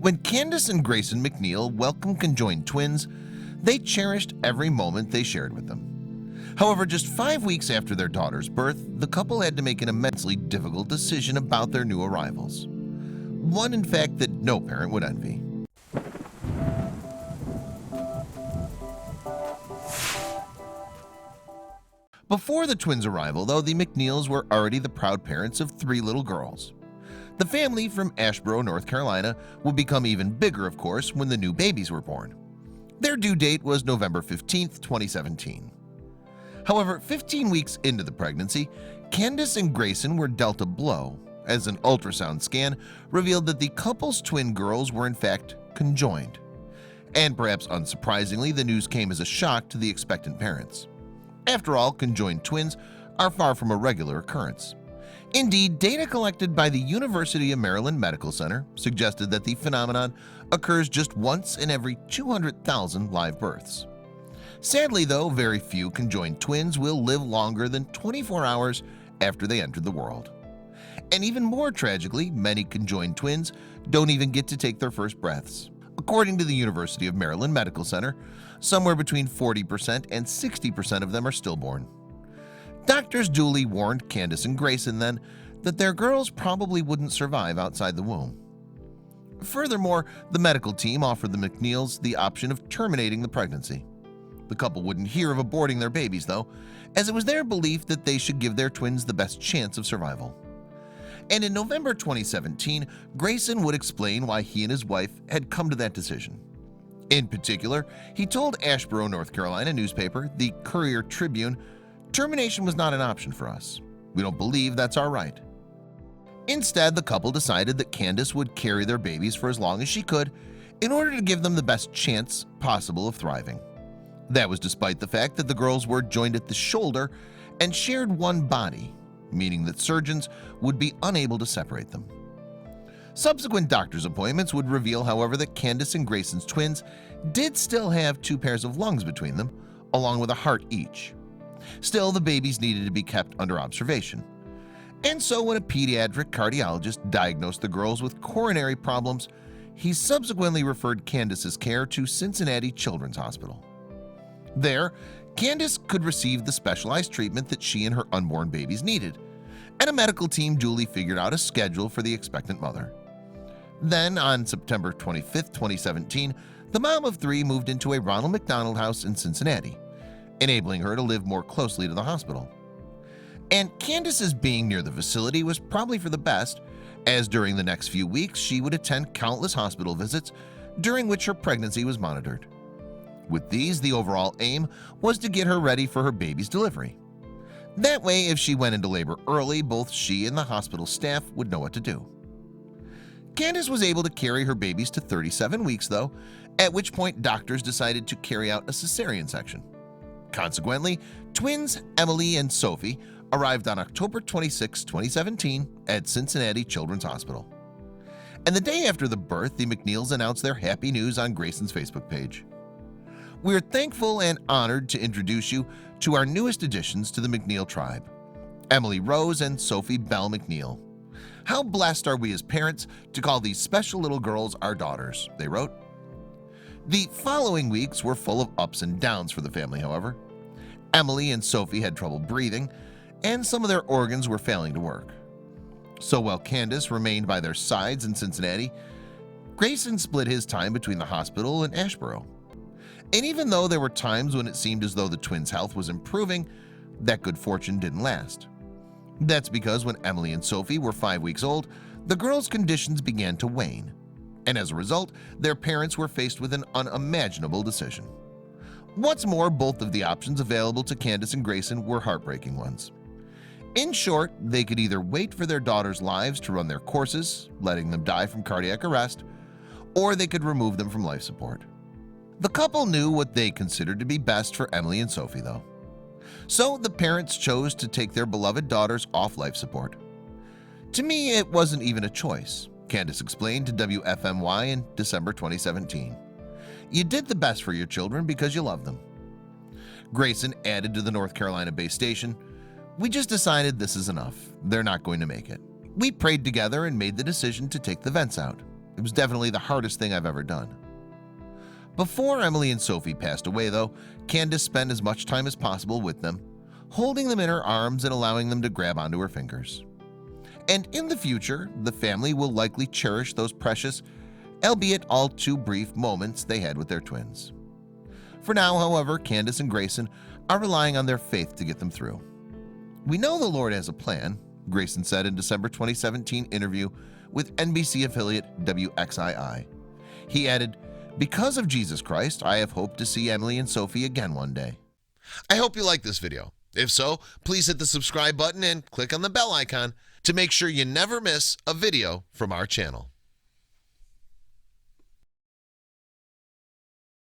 When Candace and Grayson McNeil welcomed conjoined twins, they cherished every moment they shared with them. However, just 5 weeks after their daughter's birth, the couple had to make an immensely difficult decision about their new arrivals. One, in fact, that no parent would envy. Before the twins' arrival, though, the McNeils were already the proud parents of 3 little girls. The family from Asheboro, North Carolina, would become even bigger, of course, when the new babies were born. Their due date was November 15th, 2017. However, 15 weeks into the pregnancy, Candace and Grayson were dealt a blow, as an ultrasound scan revealed that the couple's twin girls were in fact conjoined. And perhaps unsurprisingly, the news came as a shock to the expectant parents. After all, conjoined twins are far from a regular occurrence. Indeed, data collected by the University of Maryland Medical Center suggested that the phenomenon occurs just once in every 200,000 live births. Sadly, though, very few conjoined twins will live longer than 24 hours after they entered the world. And even more tragically, many conjoined twins don't even get to take their first breaths. According to the University of Maryland Medical Center, somewhere between 40% and 60% of them are stillborn. Doctors duly warned Candace and Grayson then that their girls probably wouldn't survive outside the womb. Furthermore, the medical team offered the McNeils the option of terminating the pregnancy. The couple wouldn't hear of aborting their babies, though, as it was their belief that they should give their twins the best chance of survival. And in November 2017, Grayson would explain why he and his wife had come to that decision. In particular, he told Asheboro, North Carolina newspaper, the Courier-Tribune, termination was not an option for us. We don't believe that's our right. Instead, the couple decided that Candace would carry their babies for as long as she could in order to give them the best chance possible of thriving. That was despite the fact that the girls were joined at the shoulder and shared one body, meaning that surgeons would be unable to separate them. Subsequent doctor's appointments would reveal, however, that Candace and Grayson's twins did still have 2 pairs of lungs between them, along with a heart each. Still, the babies needed to be kept under observation. And so when a pediatric cardiologist diagnosed the girls with coronary problems, he subsequently referred Candace's care to Cincinnati Children's Hospital. There, Candace could receive the specialized treatment that she and her unborn babies needed, and a medical team duly figured out a schedule for the expectant mother. Then, on September 25, 2017, the mom of 3 moved into a Ronald McDonald House in Cincinnati, enabling her to live more closely to the hospital. And Candace's being near the facility was probably for the best, as during the next few weeks she would attend countless hospital visits during which her pregnancy was monitored. With these, the overall aim was to get her ready for her baby's delivery. That way, if she went into labor early, both she and the hospital staff would know what to do. Candace was able to carry her babies to 37 weeks, though, at which point doctors decided to carry out a cesarean section. Consequently, twins Emily and Sophie arrived on October 26, 2017 at Cincinnati Children's Hospital. And the day after the birth, the McNeils announced their happy news on Grayson's Facebook page. We are thankful and honored to introduce you to our newest additions to the McNeil tribe, Emily Rose and Sophie Bell McNeil. How blessed are we as parents to call these special little girls our daughters, they wrote. The following weeks were full of ups and downs for the family, however. Emily and Sophie had trouble breathing, and some of their organs were failing to work. So while Candace remained by their sides in Cincinnati, Grayson split his time between the hospital and Asheboro. And even though there were times when it seemed as though the twins' health was improving, that good fortune didn't last. That's because when Emily and Sophie were 5 weeks old, the girls' conditions began to wane. And as a result, their parents were faced with an unimaginable decision. What's more, both of the options available to Candace and Grayson were heartbreaking ones. In short, they could either wait for their daughters' lives to run their courses, letting them die from cardiac arrest, or they could remove them from life support. The couple knew what they considered to be best for Emily and Sophie, though. So the parents chose to take their beloved daughters off life support. To me, it wasn't even a choice, Candace explained to WFMY in December 2017. You did the best for your children because you love them. Grayson added to the North Carolina-based station, "We just decided this is enough. They're not going to make it. We prayed together and made the decision to take the vents out. It was definitely the hardest thing I've ever done. Before Emily and Sophie passed away, though, Candace spent as much time as possible with them, holding them in her arms and allowing them to grab onto her fingers. And in the future, the family will likely cherish those precious, albeit all too brief moments they had with their twins. For now, however, Candace and Grayson are relying on their faith to get them through. "We know the Lord has a plan," Grayson said in December 2017 interview with NBC affiliate WXII. He added, "Because of Jesus Christ, I have hope to see Emily and Sophie again one day." I hope you like this video. If so, please hit the subscribe button and click on the bell icon to make sure you never miss a video from our channel.